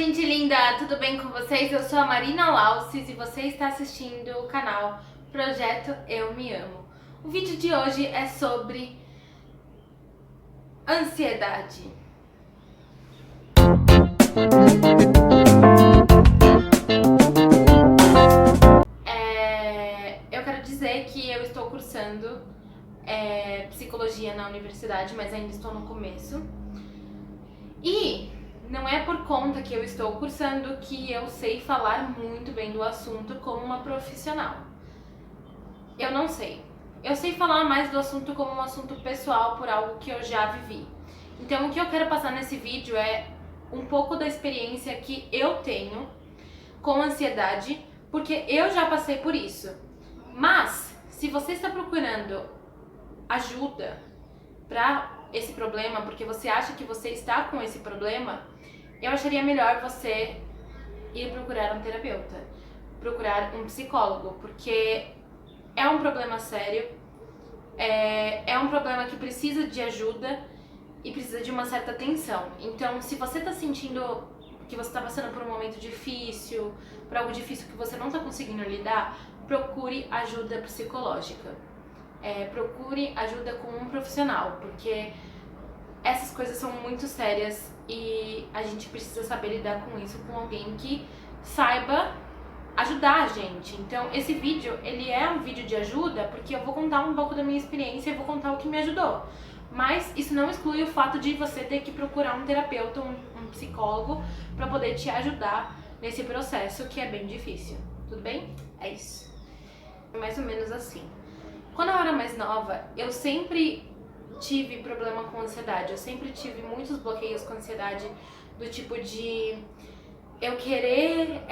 gente linda, tudo bem com vocês? Eu sou a Marina Lauces e você está assistindo o canal Projeto Eu Me Amo. O vídeo de hoje é sobre ansiedade. Eu quero dizer que eu estou cursando psicologia na universidade, mas ainda estou no começo. E não é por conta que eu estou cursando que eu sei falar muito bem do assunto como uma profissional. Eu não sei. Eu sei falar mais do assunto como um assunto pessoal por algo que eu já vivi. Então o que eu quero passar nesse vídeo é um pouco da experiência que eu tenho com ansiedade, porque eu já passei por isso. Mas, se você está procurando ajuda para esse problema, porque você acha que você está com esse problema, eu acharia melhor você ir procurar um terapeuta, procurar um psicólogo, porque é um problema sério, é um problema que precisa de ajuda e precisa de uma certa atenção. Então, se você está sentindo que você está passando por um momento difícil, por algo difícil que você não está conseguindo lidar, procure ajuda psicológica. Procure ajuda com um profissional, porque essas coisas são muito sérias e a gente precisa saber lidar com isso com alguém que saiba ajudar a gente. Então esse vídeo, ele é um vídeo de ajuda porque eu vou contar um pouco da minha experiência e vou contar o que me ajudou. Mas isso não exclui o fato de você ter que procurar um terapeuta, um psicólogo, para poder te ajudar nesse processo que é bem difícil. Tudo bem? É isso. Mais ou menos assim. Quando eu era mais nova, eu sempre tive problema com ansiedade. Eu sempre tive muitos bloqueios com ansiedade, do tipo de eu querer,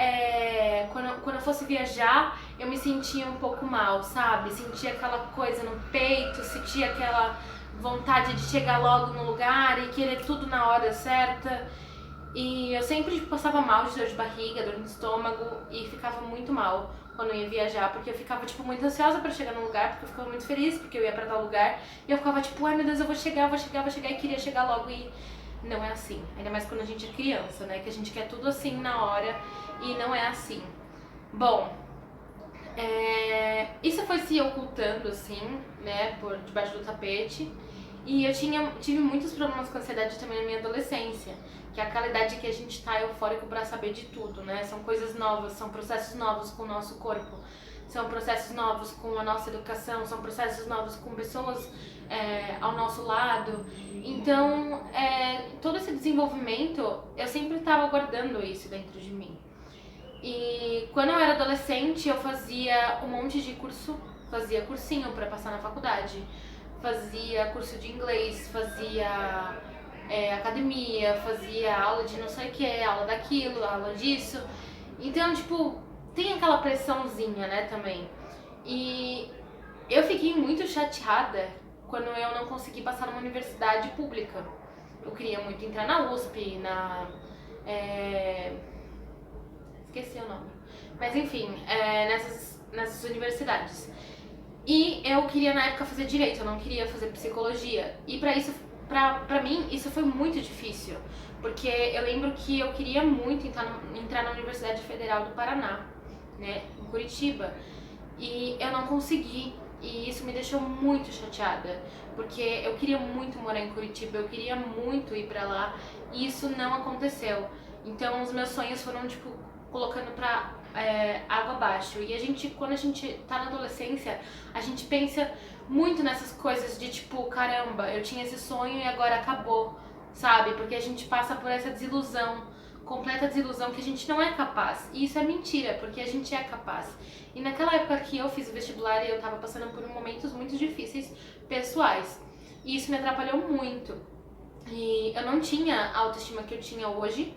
quando eu fosse viajar, eu me sentia um pouco mal, sabe? Sentia aquela coisa no peito, sentia aquela vontade de chegar logo no lugar e querer tudo na hora certa. E eu sempre passava mal de dor de barriga, dor no estômago e ficava muito mal quando eu ia viajar, porque eu ficava, muito ansiosa pra chegar no lugar, porque eu ficava muito feliz, porque eu ia pra tal lugar, e eu ficava ai meu Deus, eu vou chegar, e queria chegar logo, e não é assim. Ainda mais quando a gente é criança, né, que a gente quer tudo assim na hora, e não é assim. Bom, isso foi se ocultando, assim, né, por debaixo do tapete, e eu tive muitos problemas com ansiedade também na minha adolescência, que é aquela idade que a gente tá eufórico pra saber de tudo, né? São coisas novas, são processos novos com o nosso corpo, são processos novos com a nossa educação, são processos novos com pessoas ao nosso lado. Então, todo esse desenvolvimento, eu sempre tava guardando isso dentro de mim. E quando eu era adolescente, eu fazia um monte de curso, fazia cursinho pra passar na faculdade, fazia curso de inglês, fazia academia, fazia aula de não sei o que, aula daquilo, aula disso. Então, tem aquela pressãozinha, né, também. E eu fiquei muito chateada quando eu não consegui passar numa universidade pública. Eu queria muito entrar na USP, esqueci o nome. Mas enfim, nessas universidades. E eu queria na época fazer direito, eu não queria fazer psicologia. E pra mim, isso foi muito difícil. Porque eu lembro que eu queria muito entrar na Universidade Federal do Paraná, né, em Curitiba. E eu não consegui. E isso me deixou muito chateada. Porque eu queria muito morar em Curitiba, eu queria muito ir pra lá. E isso não aconteceu. Então os meus sonhos foram, colocando pra água abaixo. E quando a gente tá na adolescência, a gente pensa muito nessas coisas de caramba, eu tinha esse sonho e agora acabou, sabe? Porque a gente passa por essa desilusão, completa desilusão que a gente não é capaz. E isso é mentira, porque a gente é capaz. E naquela época que eu fiz o vestibular, eu tava passando por momentos muito difíceis pessoais. E isso me atrapalhou muito. E eu não tinha a autoestima que eu tinha hoje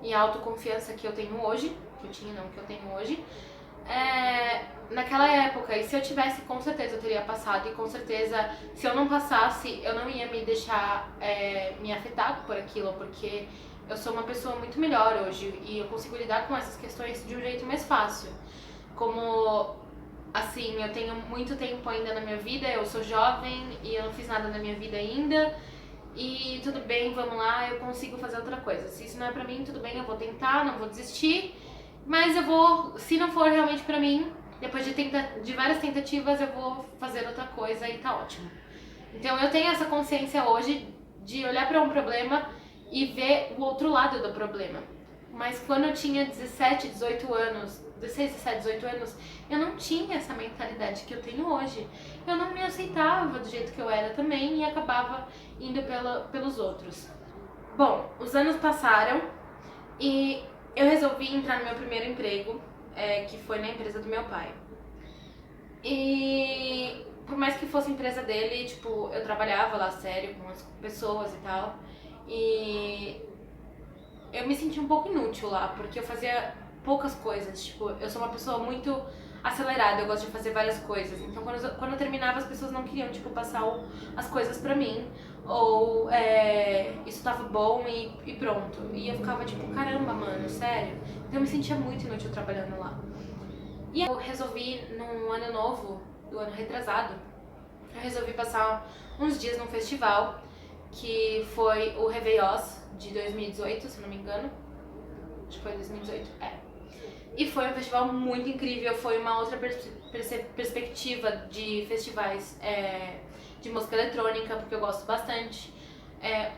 e a autoconfiança que eu tenho hoje, que eu tenho hoje, naquela época. E se eu tivesse, com certeza eu teria passado, e com certeza se eu não passasse, eu não ia me deixar me afetar por aquilo, porque eu sou uma pessoa muito melhor hoje e eu consigo lidar com essas questões de um jeito mais fácil. Como, assim, eu tenho muito tempo ainda na minha vida, eu sou jovem e eu não fiz nada na minha vida ainda. e tudo bem, vamos lá, eu consigo fazer outra coisa. Se isso não é pra mim, tudo bem, eu vou tentar, não vou desistir, mas eu vou, se não for realmente pra mim, depois de várias tentativas, eu vou fazer outra coisa e tá ótimo. Então eu tenho essa consciência hoje de olhar pra um problema e ver o outro lado do problema. Mas quando eu tinha 17, 18 anos, 16, 17, 18 anos, eu não tinha essa mentalidade que eu tenho hoje. Eu não me aceitava do jeito que eu era também e acabava indo pelos outros. Bom, os anos passaram e eu resolvi entrar no meu primeiro emprego, que foi na empresa do meu pai. E por mais que fosse empresa dele, tipo, eu trabalhava lá sério com as pessoas e tal. E eu me senti um pouco inútil lá, porque eu fazia poucas coisas. Tipo, eu sou uma pessoa muito acelerada, eu gosto de fazer várias coisas. Então quando eu terminava, as pessoas não queriam, tipo, passar as coisas pra mim. Ou isso tava bom e pronto. E eu ficava tipo, caramba, mano, sério? Então eu me sentia muito inútil trabalhando lá. E eu resolvi, no ano novo, do ano retrasado, eu resolvi passar uns dias num festival, que foi o Réveillós de 2018, se não me engano. Acho que foi 2018, E foi um festival muito incrível, foi uma outra perspectiva de festivais de música eletrônica, porque eu gosto bastante.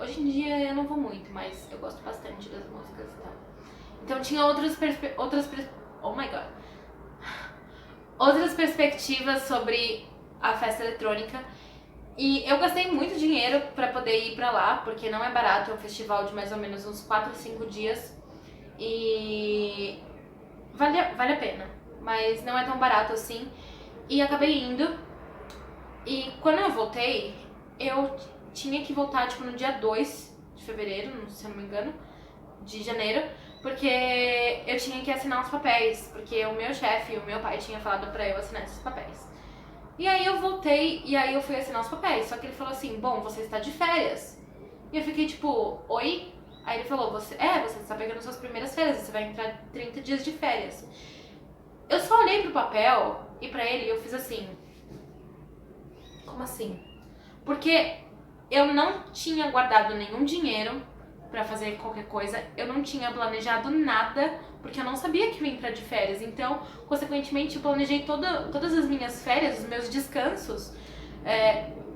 Hoje em dia eu não vou muito, mas eu gosto bastante das músicas e tal. Então tinha outras perspectivas sobre a festa eletrônica. E eu gastei muito dinheiro pra poder ir pra lá, porque não é barato, é um festival de mais ou menos uns 4 ou 5 dias. E vale a pena, mas não é tão barato assim. E acabei indo. E quando eu voltei, eu tinha que voltar tipo no dia 2 de fevereiro, se eu não me engano, de janeiro, porque eu tinha que assinar os papéis, porque o meu chefe e o meu pai tinham falado pra eu assinar esses papéis. E aí eu voltei e aí eu fui assinar os papéis, só que ele falou assim, bom, você está de férias. E eu fiquei tipo, oi? Aí ele falou, você está pegando suas primeiras férias, você vai entrar 30 dias de férias. Eu só olhei pro papel e pra ele eu fiz assim, como assim? Porque eu não tinha guardado nenhum dinheiro pra fazer qualquer coisa, eu não tinha planejado nada, porque eu não sabia que eu ia entrar de férias. Então, consequentemente, eu planejei todas as minhas férias, os meus descansos,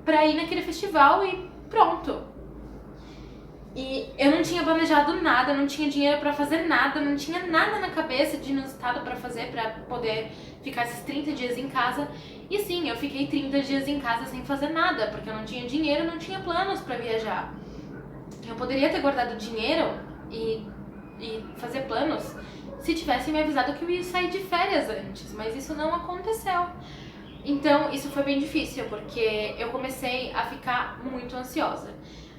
pra ir naquele festival e pronto. E eu não tinha planejado nada, não tinha dinheiro pra fazer nada, não tinha nada na cabeça de inusitado pra fazer, pra poder ficar esses 30 dias em casa. E sim, eu fiquei 30 dias em casa sem fazer nada, porque eu não tinha dinheiro, não tinha planos pra viajar. Eu poderia ter guardado dinheiro e fazer planos se tivesse me avisado que eu ia sair de férias antes, mas isso não aconteceu. Então isso foi bem difícil, porque eu comecei a ficar muito ansiosa.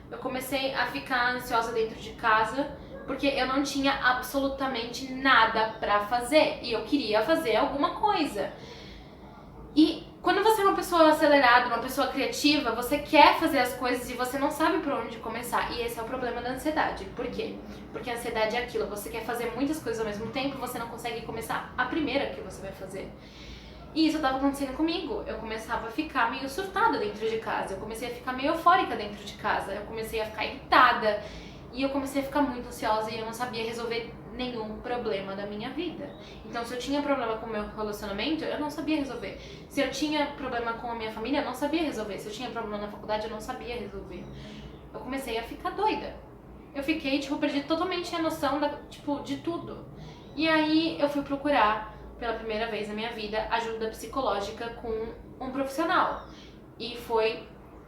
Eu comecei a ficar ansiosa dentro de casa, porque eu não tinha absolutamente nada pra fazer e eu queria fazer alguma coisa. E quando você é uma pessoa acelerada, uma pessoa criativa, você quer fazer as coisas e você não sabe por onde começar. E esse é o problema da ansiedade. Por quê? Porque a ansiedade é aquilo, você quer fazer muitas coisas ao mesmo tempo, você não consegue começar a primeira que você vai fazer. E isso estava acontecendo comigo. Eu começava a ficar meio surtada dentro de casa, eu comecei a ficar meio eufórica dentro de casa, eu comecei a ficar irritada e eu comecei a ficar muito ansiosa e eu não sabia resolver nenhum problema da minha vida. Então, se eu tinha problema com o meu relacionamento, eu não sabia resolver. Se eu tinha problema com a minha família, eu não sabia resolver. Se eu tinha problema na faculdade, eu não sabia resolver. Eu comecei a ficar doida. Eu fiquei, perdi totalmente a noção de tudo. E aí, eu fui procurar, pela primeira vez na minha vida, ajuda psicológica com um profissional. E foi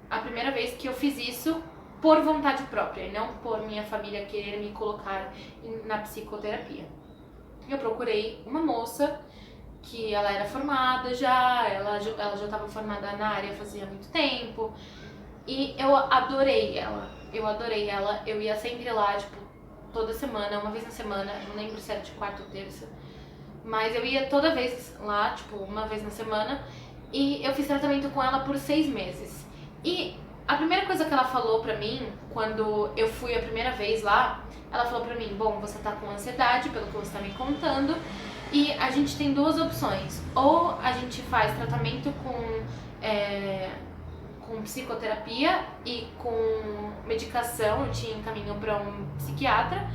a primeira vez que eu fiz isso por vontade própria, e não por minha família querer me colocar na psicoterapia. Eu procurei uma moça que ela era formada já, ela já estava formada na área fazia muito tempo, e eu adorei ela, eu ia sempre lá, toda semana, uma vez na semana, não lembro se era de quarta ou terça, mas eu ia toda vez lá, uma vez na semana, e eu fiz tratamento com ela por 6 meses. E a primeira coisa que ela falou pra mim, quando eu fui a primeira vez lá, ela falou pra mim, bom, você tá com ansiedade, pelo que você tá me contando, e a gente tem 2 opções. Ou a gente faz tratamento com com psicoterapia e com medicação, eu te encaminho para um psiquiatra,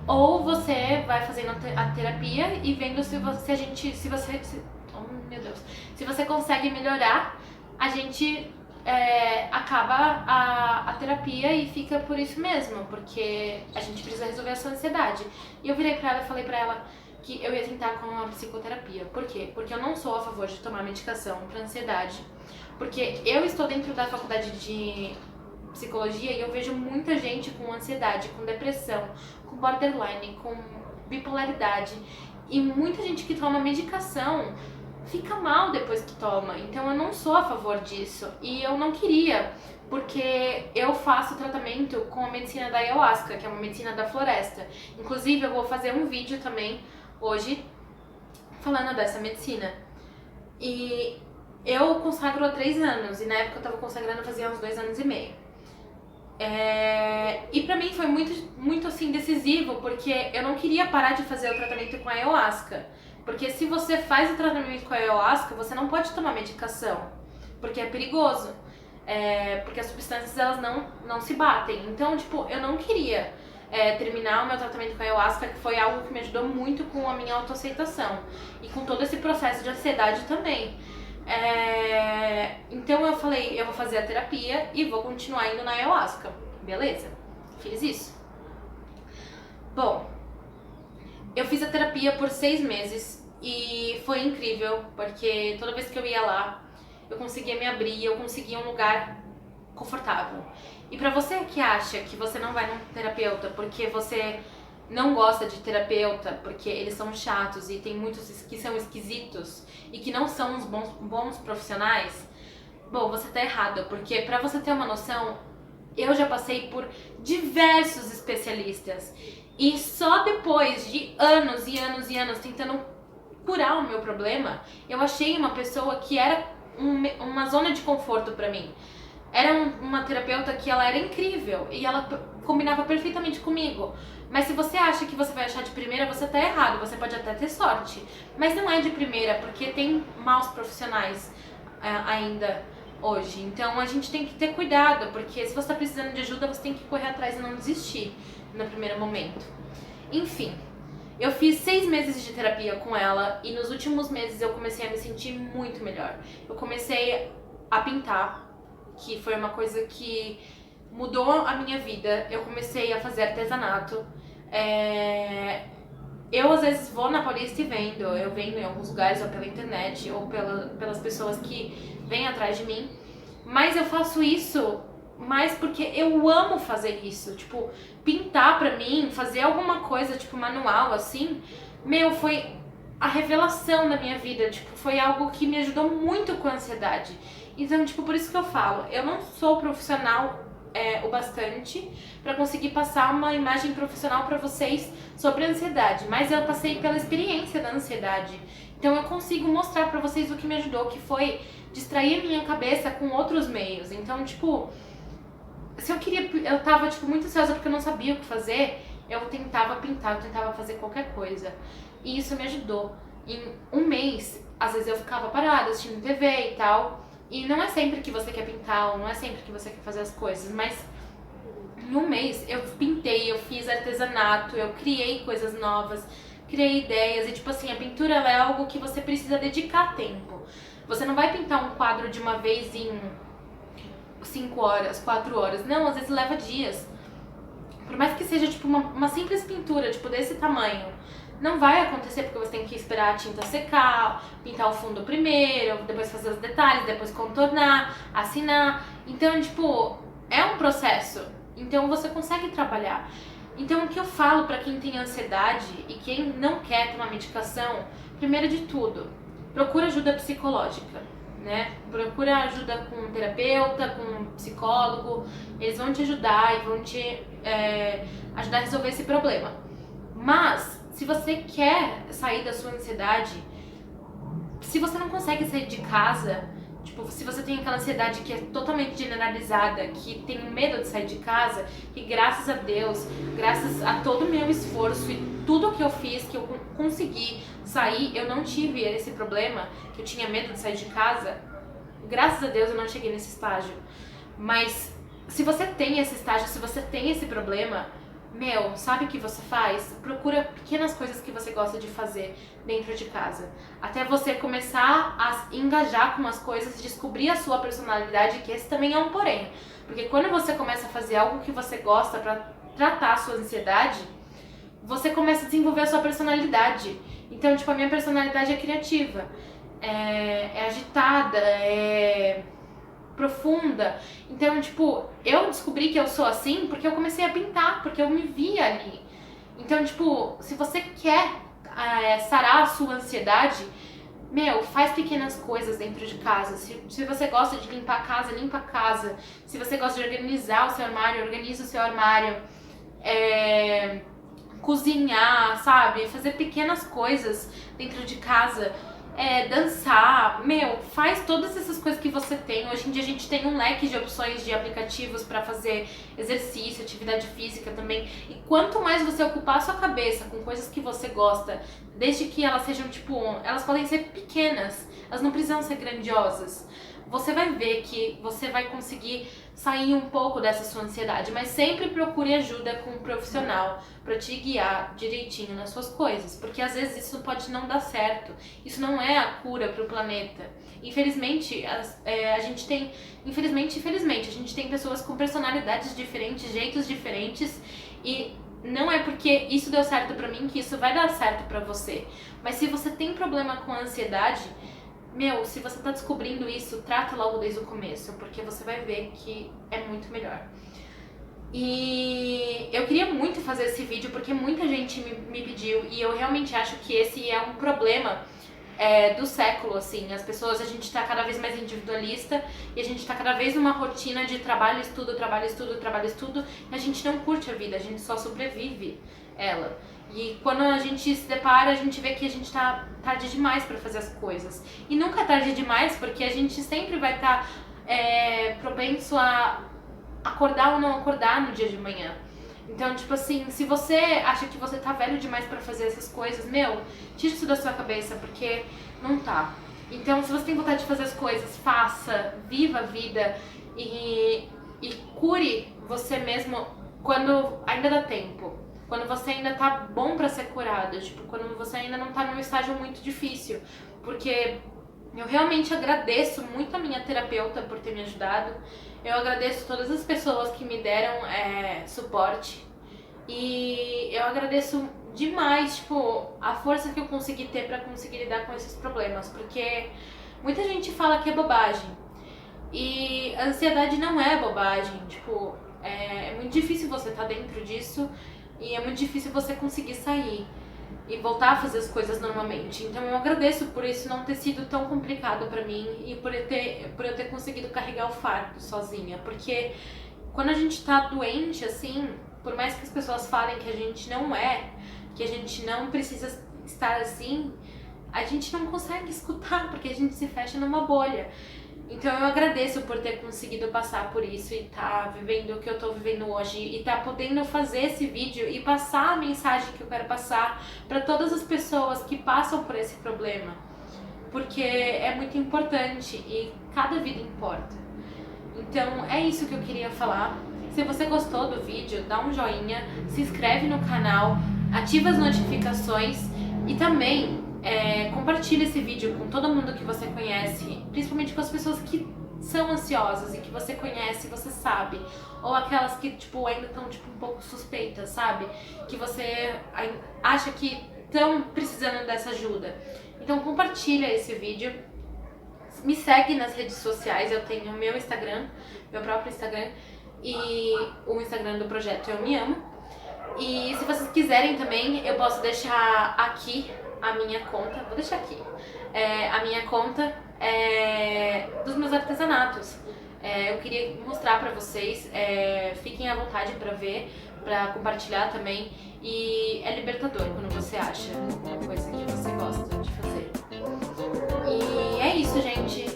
ou você vai fazendo a terapia e vendo se você consegue melhorar, a gente acaba a terapia e fica por isso mesmo, porque a gente precisa resolver a sua ansiedade. E eu virei pra ela e falei pra ela que eu ia tentar com a psicoterapia. Por quê? Porque eu não sou a favor de tomar medicação pra ansiedade, porque eu estou dentro da faculdade de psicologia e eu vejo muita gente com ansiedade, com depressão, com borderline, com bipolaridade, e muita gente que toma medicação fica mal depois que toma. Então eu não sou a favor disso e eu não queria, porque eu faço tratamento com a medicina da ayahuasca, que é uma medicina da floresta. Inclusive eu vou fazer um vídeo também hoje falando dessa medicina. E eu consagro há 3 anos, e na época eu tava consagrando fazia uns 2 anos e meio. E pra mim foi muito assim decisivo, porque eu não queria parar de fazer o tratamento com a ayahuasca. Porque se você faz o tratamento com a ayahuasca, você não pode tomar medicação, porque é perigoso. Porque as substâncias elas não se batem. Então, tipo, eu não queria terminar o meu tratamento com a ayahuasca, que foi algo que me ajudou muito com a minha autoaceitação e com todo esse processo de ansiedade também. Então eu falei, eu vou fazer a terapia e vou continuar indo na ayahuasca. Beleza, fiz isso. Bom, eu fiz a terapia por 6 meses e foi incrível, porque toda vez que eu ia lá, eu conseguia me abrir, eu conseguia um lugar confortável. E pra você que acha que você não vai num terapeuta porque você não gosta de terapeuta, porque eles são chatos e tem muitos que são esquisitos e que não são uns bons profissionais, bom, você tá errada, porque pra você ter uma noção, eu já passei por diversos especialistas e só depois de anos e anos e anos tentando curar o meu problema, eu achei uma pessoa que era uma zona de conforto pra mim. Era uma terapeuta que ela era incrível e ela combinava perfeitamente comigo. Mas se você acha que você vai achar de primeira, você tá errado. Você pode até ter sorte, mas não é de primeira, porque tem maus profissionais ainda hoje. Então a gente tem que ter cuidado, porque se você tá precisando de ajuda, você tem que correr atrás e não desistir no primeiro momento. Enfim, eu fiz 6 meses de terapia com ela e nos últimos meses eu comecei a me sentir muito melhor. Eu comecei a pintar, que foi uma coisa que mudou a minha vida. Eu comecei a fazer artesanato. Eu às vezes vou na Paulista e vendo. Eu vendo em alguns lugares, ou pela internet, ou pelas pessoas que vêm atrás de mim. Mas eu faço isso mais porque eu amo fazer isso. Tipo, pintar pra mim, fazer alguma coisa, tipo, manual, assim, foi a revelação da minha vida. Tipo, foi algo que me ajudou muito com a ansiedade. Então, tipo, por isso que eu falo, eu não sou profissional o bastante pra conseguir passar uma imagem profissional pra vocês sobre a ansiedade, mas eu passei pela experiência da ansiedade. Então eu consigo mostrar pra vocês o que me ajudou, que foi distrair a minha cabeça com outros meios. Então, tipo, se eu tava, tipo, muito ansiosa porque eu não sabia o que fazer, eu tentava pintar, eu tentava fazer qualquer coisa. E isso me ajudou. Em um mês, às vezes eu ficava parada assistindo TV e tal. E não é sempre que você quer pintar, ou não é sempre que você quer fazer as coisas, mas em um mês eu pintei, eu fiz artesanato, eu criei coisas novas, criei ideias. E tipo assim, a pintura ela é algo que você precisa dedicar tempo. Você não vai pintar um quadro de uma vez em 5 horas, 4 horas. Não, às vezes leva dias. Por mais que seja tipo uma simples pintura, tipo desse tamanho, não vai acontecer porque você tem que esperar a tinta secar, pintar o fundo primeiro, depois fazer os detalhes, depois contornar, assinar. Então, tipo, é um processo. Então você consegue trabalhar. Então o que eu falo pra quem tem ansiedade e quem não quer tomar medicação, primeiro de tudo, procura ajuda psicológica, né? Procura ajuda com um terapeuta, com um psicólogo. Eles vão te ajudar e vão te ajudar a resolver esse problema. Mas se você quer sair da sua ansiedade, se você não consegue sair de casa, tipo, se você tem aquela ansiedade que é totalmente generalizada, que tem medo de sair de casa, que graças a Deus, graças a todo o meu esforço e tudo que eu fiz, que eu consegui sair, eu não tive esse problema, que eu tinha medo de sair de casa, Graças a Deus eu não cheguei nesse estágio. Mas se você tem esse estágio, se você tem esse problema, sabe o que você faz? Procura pequenas coisas que você gosta de fazer dentro de casa. Até você começar a engajar com as coisas, descobrir a sua personalidade, que esse também é um porém. Porque quando você começa a fazer algo que você gosta pra tratar a sua ansiedade, você começa a desenvolver a sua personalidade. Então, tipo, a minha personalidade é criativa, é agitada, é profunda. Então, tipo, eu descobri que eu sou assim porque eu comecei a pintar, porque eu me via ali. Então, tipo, se você quer sarar a sua ansiedade, faz pequenas coisas dentro de casa. Se você gosta de limpar a casa, limpa a casa. Se você gosta de organizar o seu armário, organiza o seu armário. Cozinhar, sabe? Fazer pequenas coisas dentro de casa. Dançar, faz todas essas coisas que você tem. Hoje em dia a gente tem um leque de opções de aplicativos pra fazer exercício, atividade física também. E quanto mais você ocupar a sua cabeça com coisas que você gosta, desde que elas sejam elas podem ser pequenas, elas não precisam ser grandiosas. Você vai ver que você vai conseguir sair um pouco dessa sua ansiedade, mas sempre procure ajuda com um profissional para te guiar direitinho nas suas coisas, porque às vezes isso pode não dar certo, isso não é a cura para o planeta. Infelizmente, a gente tem pessoas com personalidades diferentes, jeitos diferentes, e não é porque isso deu certo pra mim que isso vai dar certo pra você. Mas se você tem problema com a ansiedade, se você tá descobrindo isso, trata logo desde o começo, porque você vai ver que é muito melhor. E eu queria muito fazer esse vídeo porque muita gente me pediu, e eu realmente acho que esse é um problema do século, assim. As pessoas, a gente tá cada vez mais individualista e a gente tá cada vez numa rotina de trabalho, estudo, trabalho, estudo, trabalho, estudo, e a gente não curte a vida, a gente só sobrevive ela. E quando a gente se depara, a gente vê que a gente tá tarde demais pra fazer as coisas. E nunca é tarde demais, porque a gente sempre vai estar propenso a acordar ou não acordar no dia de manhã. Então, tipo assim, se você acha que você tá velho demais pra fazer essas coisas, tira isso da sua cabeça, porque não tá. Então, se você tem vontade de fazer as coisas, faça, viva a vida e cure você mesmo quando ainda dá tempo. Quando você ainda tá bom pra ser curado, tipo, quando você ainda não tá num estágio muito difícil. Porque eu realmente agradeço muito a minha terapeuta por ter me ajudado. Eu agradeço todas as pessoas que me deram suporte. E eu agradeço demais, tipo, a força que eu consegui ter pra conseguir lidar com esses problemas. Porque muita gente fala que é bobagem. E a ansiedade não é bobagem, tipo, é muito difícil você estar dentro disso. E é muito difícil você conseguir sair e voltar a fazer as coisas normalmente. Então eu agradeço por isso não ter sido tão complicado pra mim e por eu ter conseguido carregar o fardo sozinha. Porque quando a gente tá doente, assim, por mais que as pessoas falem que a gente não que a gente não precisa estar assim, a gente não consegue escutar, porque a gente se fecha numa bolha. Então eu agradeço por ter conseguido passar por isso e tá vivendo o que eu tô vivendo hoje e tá podendo fazer esse vídeo e passar a mensagem que eu quero passar pra todas as pessoas que passam por esse problema, porque é muito importante e cada vida importa. Então é isso que eu queria falar. Se você gostou do vídeo, dá um joinha, se inscreve no canal, ativa as notificações e também compartilha esse vídeo com todo mundo que você conhece, principalmente com as pessoas que são ansiosas e que você conhece, você sabe, ou aquelas que tipo ainda estão tipo um pouco suspeitas, sabe? Que você acha que estão precisando dessa ajuda. Então compartilha esse vídeo. Me segue nas redes sociais, eu tenho meu Instagram, meu próprio Instagram, e o Instagram do projeto Eu Me Amo. E se vocês quiserem também, eu posso deixar aqui a minha conta, vou deixar aqui, a minha conta dos meus artesanatos. Eu queria mostrar pra vocês, fiquem à vontade pra ver, pra compartilhar também. E é libertador quando você acha uma coisa que você gosta de fazer. E é isso, gente.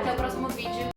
Até o próximo vídeo.